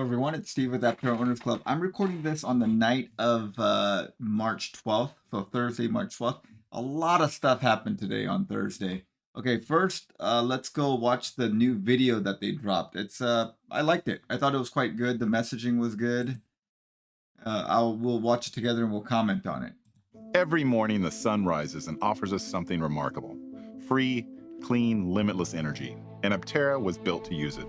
everyone, it's Steve with Aptera Owners Club. I'm recording this on the night of March 12th, so Thursday, March 12th. A lot of stuff happened today on Thursday. Okay, first, let's go watch the new video that they dropped. I liked it. I thought it was quite good. The messaging was good. We'll watch it together and we'll comment on it. Every morning the sun rises and offers us something remarkable. Free, clean, limitless energy. And Aptera was built to use it.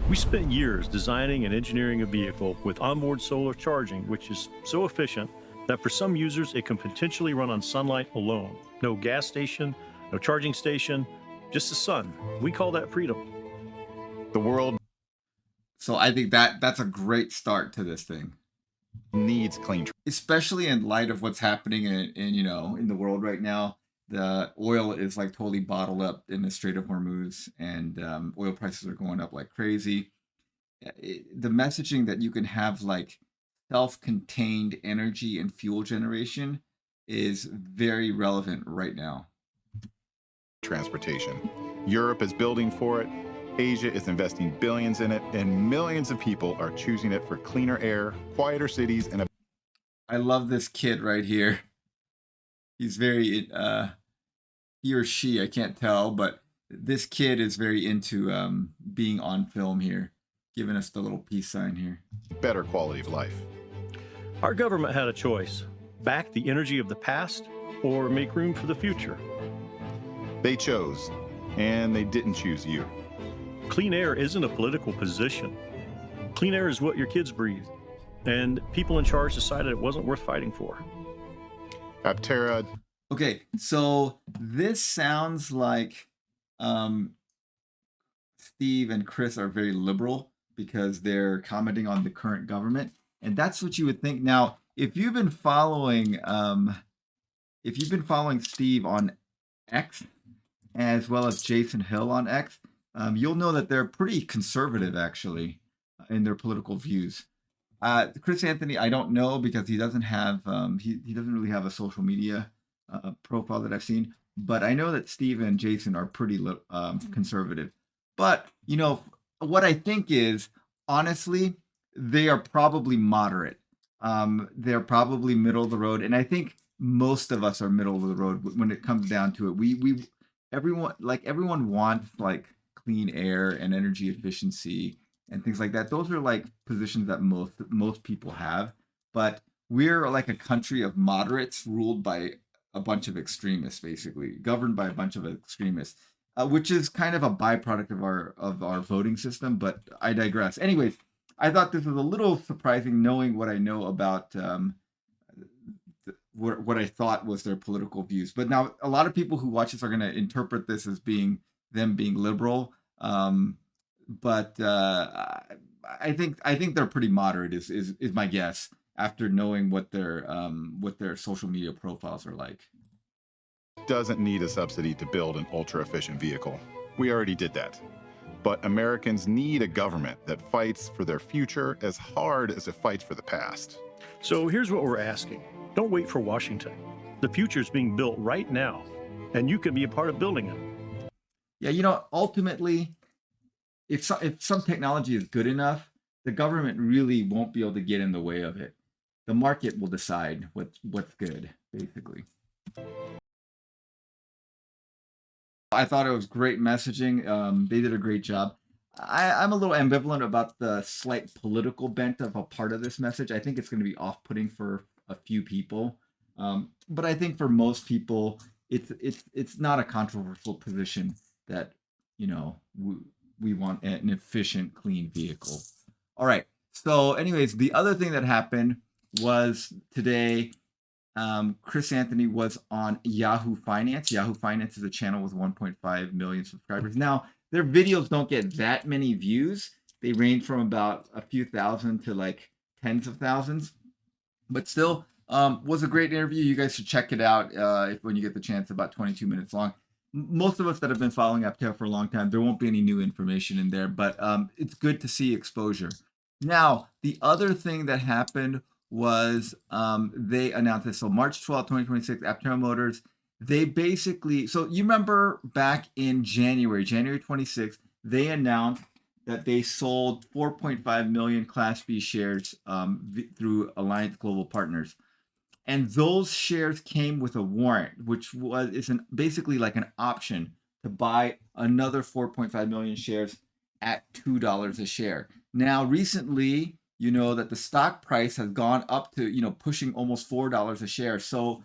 We spent years designing and engineering a vehicle with onboard solar charging, which is so efficient that for some users it can potentially run on sunlight alone. No gas station, no charging station, just the sun. We call that freedom. The world So I think that's a great start to this thing. needs clean, Especially in light of what's happening in the world right now. The oil is like totally bottled up in the Strait of Hormuz, and oil prices are going up like crazy. The messaging that you can have like self-contained energy and fuel generation is very relevant right now. transportation. Europe is building for it. Asia is investing billions in it, and millions of people are choosing it for cleaner air, quieter cities, and a I love this kid right here. He's very he or she, I can't tell, but this kid is very into being on film here, giving us the little peace sign here. better quality of life. Our government had a choice: back the energy of the past or make room for the future. They chose, and they didn't choose you. Clean air isn't a political position. Clean air is what your kids breathe, and people in charge decided it wasn't worth fighting for. Aptera Okay, so this sounds like Steve and Chris are very liberal because they're commenting on the current government, and that's what you would think. Now, if you've been following Steve on X as well as Jason Hill on X, you'll know that they're pretty conservative actually in their political views. Chris Anthony, I don't know because he doesn't have he doesn't really have a social media profile that I've seen, but I know that Steve and Jason are pretty conservative. But what I think is, honestly, they are probably moderate. They're probably middle of the road, and I think most of us are middle of the road when it comes down to it. Everyone wants like clean air and energy efficiency and things like that. Those are like positions that most people have, but we're like a country of moderates ruled by a bunch of extremists, basically governed by a bunch of extremists, which is kind of a byproduct of our voting system. But I digress. Anyways, I thought this was a little surprising, knowing what I know about what I thought was their political views. But now a lot of people who watch this are going to interpret this as being liberal. But I think they're pretty moderate is my guess after knowing what their social media profiles are like. doesn't need a subsidy to build an ultra-efficient vehicle. We already did that. But Americans need a government that fights for their future as hard as it fights for the past. So here's what we're asking. Don't wait for Washington. The future is being built right now, and you can be a part of building it. Yeah, ultimately, if some technology is good enough, the government really won't be able to get in the way of it. The market will decide what's good, basically. I thought it was great messaging. They did a great job. I'm a little ambivalent about the slight political bent of a part of this message. I think it's going to be off-putting for a few people, but I think for most people, it's not a controversial position that we want an efficient, clean vehicle. All right. So, anyways, the other thing that happened was today. Chris Anthony was on Yahoo Finance. Yahoo Finance is a channel with 1.5 million subscribers. Now, their videos don't get that many views. They range from about a few thousand to like tens of thousands. But still, was a great interview. You guys should check it out when you get the chance. About 22 minutes long. Most of us that have been following Aptera for a long time, there won't be any new information in there, but it's good to see exposure. Now, the other thing that happened was they announced this. So March 12th, 2026, Aptera Motors, they basically, so you remember back in January 26th, they announced that they sold 4.5 million Class B shares through Alliance Global Partners. And those shares came with a warrant, which basically like an option to buy another 4.5 million shares at $2 a share. Now, recently, you know that the stock price has gone up to, pushing almost $4 a share. So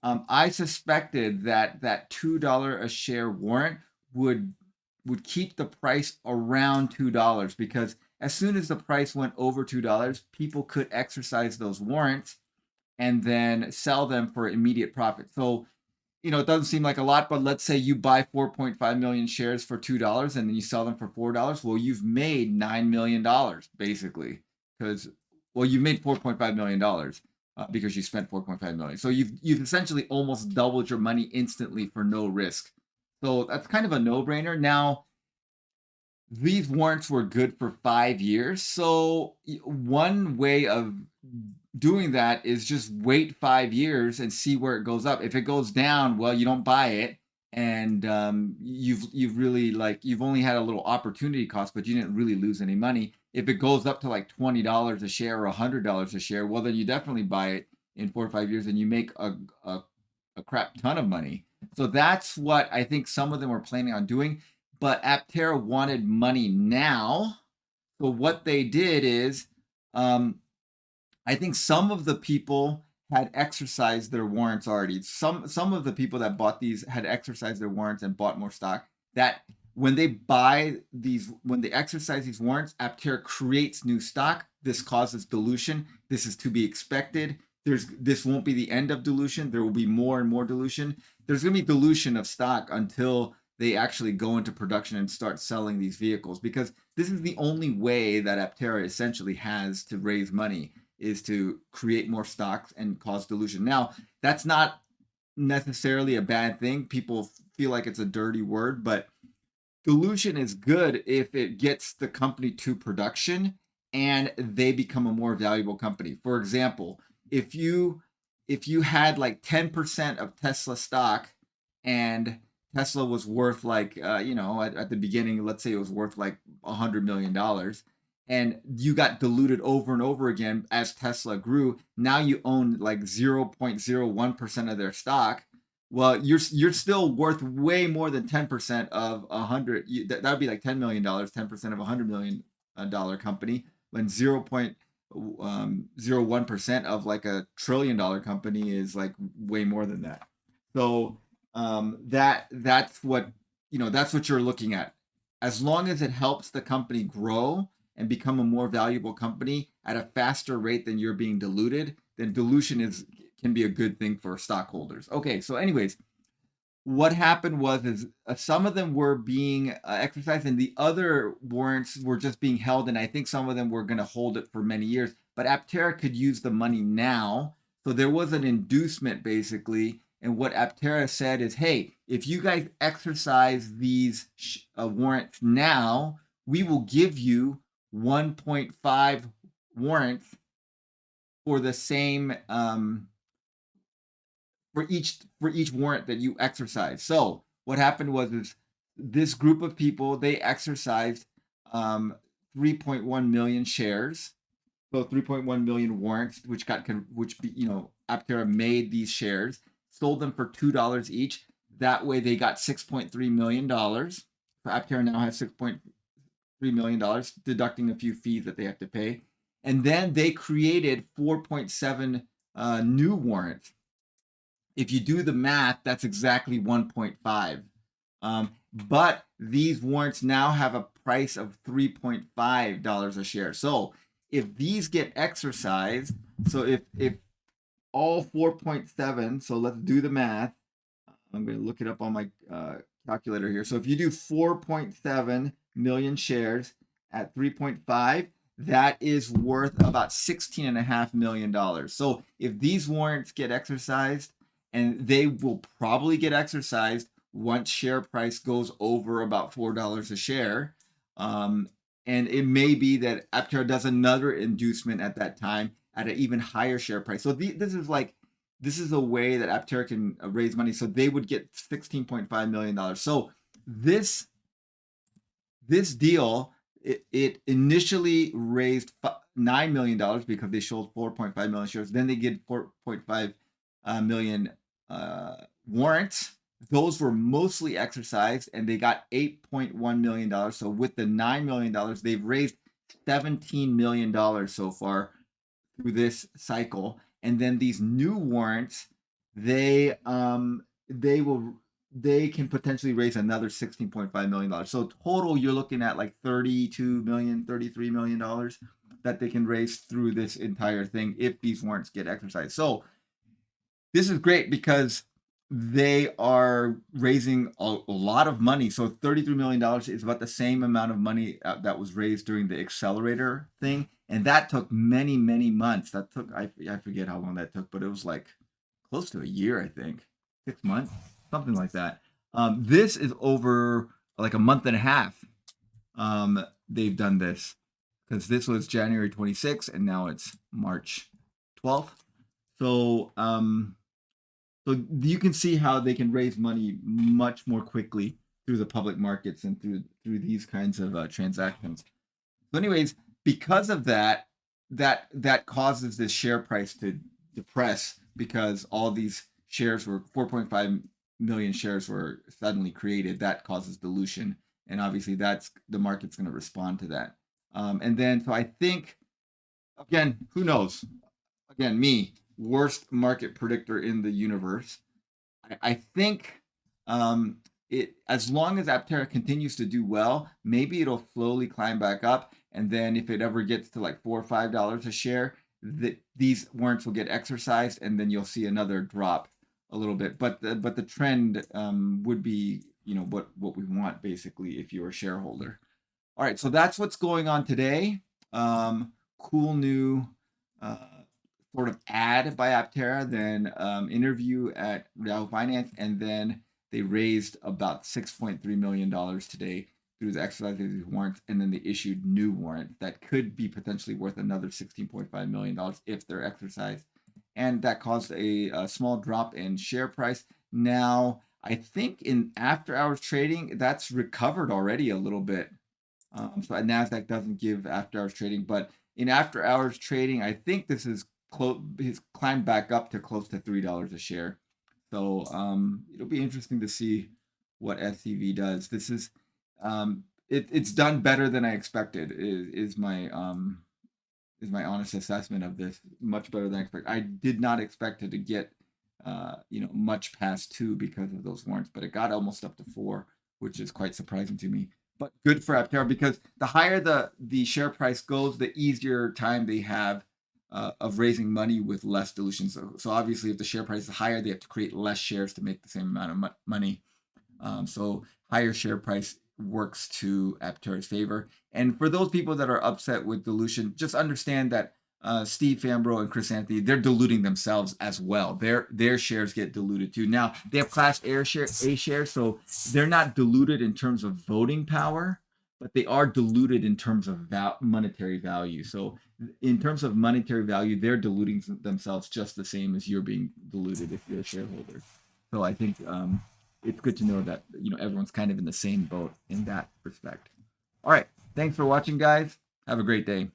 I suspected that that $2 a share warrant would keep the price around $2, because as soon as the price went over $2, people could exercise those warrants and then sell them for immediate profit. So, it doesn't seem like a lot, but let's say you buy 4.5 million shares for $2 and then you sell them for $4. Well, you've made $9 million basically, because, well, you've made $4.5 million because you spent 4.5 million. So you've essentially almost doubled your money instantly for no risk. So that's kind of a no-brainer. Now, these warrants were good for 5 years. So one way of doing that is just wait 5 years and see where it goes up. If it goes down, well, you don't buy it, and you've really, like, you've only had a little opportunity cost, but you didn't really lose any money. If it goes up to like $20 a share or $100 a share, well, then you definitely buy it in 4 or 5 years, and you make a crap ton of money. So that's what I think some of them were planning on doing. But Aptera wanted money now. So what they did is, I think some of the people had exercised their warrants already. Some of the people that bought these had exercised their warrants and bought more stock. That when they exercise these warrants, Aptera creates new stock. This causes dilution. This is to be expected. This won't be the end of dilution. There will be more and more dilution. There's going to be dilution of stock until they actually go into production and start selling these vehicles, because this is the only way that Aptera essentially has to raise money, is to create more stocks and cause dilution. Now, that's not necessarily a bad thing. People feel like it's a dirty word, but dilution is good if it gets the company to production and they become a more valuable company. For example, if you had like 10% of Tesla stock and Tesla was worth like, at the beginning, let's say it was worth like $100 million, and you got diluted over and over again as Tesla grew. Now you own like 0.01% of their stock. Well, you're still worth way more than 10% of 100. That would be like $10 million, 10% of $100 million company, when 0.01% of like a $1 trillion company is like way more than that. So that's what you're looking at. As long as it helps the company grow and become a more valuable company at a faster rate than you're being diluted, then dilution can be a good thing for stockholders. Okay, so anyways, what happened was some of them were being exercised, and the other warrants were just being held, and I think some of them were going to hold it for many years. But Aptera could use the money now, so there was an inducement basically. And what Aptera said is, hey, if you guys exercise these warrants now, we will give you 1.5 warrants for the same for each warrant that you exercise. So what happened was this group of people, they exercised 3.1 million shares, so 3.1 million warrants, Aptera made these shares, sold them for $2 each. That way they got $6.3 million. So Aptera now has $6.3 million, deducting a few fees that they have to pay. And then they created 4.7 new warrants. If you do the math, that's exactly 1.5. But these warrants now have a price of $3.5 a share. So if these get exercised, so if all 4.7, so let's do the math. I'm going to look it up on my calculator here. So if you do 4.7 million shares at 3.5, that is worth about $16.5 million. So if these warrants get exercised, and they will probably get exercised once share price goes over about $4 a share, and it may be that Aptera does another inducement at that time at an even higher share price. So this is a way that Aptera can raise money. So they would get $16.5 million. So this deal it initially raised $9 million because they sold 4.5 million shares. Then they get 4.5 million warrants. Those were mostly exercised, and they got $8.1 million. So with the $9 million, they've raised $17 million so far through this cycle. And then these new warrants, they will they can potentially raise another $16.5 million. So total, you're looking at like $32 million, $33 million that they can raise through this entire thing if these warrants get exercised. So this is great because they are raising a lot of money. So $33 million is about the same amount of money that was raised during the accelerator thing. And that took many, many months. That took, I forget how long that took, but it was like close to a year, I think, 6 months, something like that. This is over like a month and a half. They've done this because this was January 26th and now it's March 12th. So, so you can see how they can raise money much more quickly through the public markets and through these kinds of transactions. So, anyways, because of that, that causes this share price to depress because all these shares were 4.5 million shares were suddenly created. That causes dilution, and obviously that's the market's going to respond to that. And then, so I think, again, who knows? Again, me, worst market predictor in the universe. I think it, as long as Aptera continues to do well, maybe it'll slowly climb back up. And then if it ever gets to like $4 or $5 a share, these warrants will get exercised, and then you'll see another drop a little bit. But the trend would be, you know, what we want basically if you're a shareholder. All right, so that's what's going on today. Cool new sort of ad by Aptera, then interview at Yahoo Finance, and then they raised about $6.3 million today through the exercise of these warrants, and then they issued new warrants that could be potentially worth another $16.5 million if they're exercised. And that caused a small drop in share price. Now, I think in after-hours trading, that's recovered already a little bit. So NASDAQ doesn't give after-hours trading, but in after-hours trading, I think this is he's climbed back up to close to $3 a share. So it'll be interesting to see what SCV does. This is it's done better than I expected. Is my honest assessment of this. Much better than I expected. I did not expect it to get you know, much past 2 because of those warrants, but it got almost up to 4, which is quite surprising to me. But good for Aptera because the higher the share price goes, the easier time they have of raising money with less dilution. So obviously, if the share price is higher, they have to create less shares to make the same amount of money. So higher share price works to Aptera's favor. And for those people that are upset with dilution, just understand that Steve Fambro and Chris Anthony, they're diluting themselves as well. Their shares get diluted too. Now they have Class A shares, so they're not diluted in terms of voting power, but they are diluted in terms of monetary value. So in terms of monetary value, they're diluting themselves just the same as you're being diluted if you're a shareholder. So I think it's good to know that, you know, everyone's kind of in the same boat in that respect. All right. Thanks for watching, guys. Have a great day.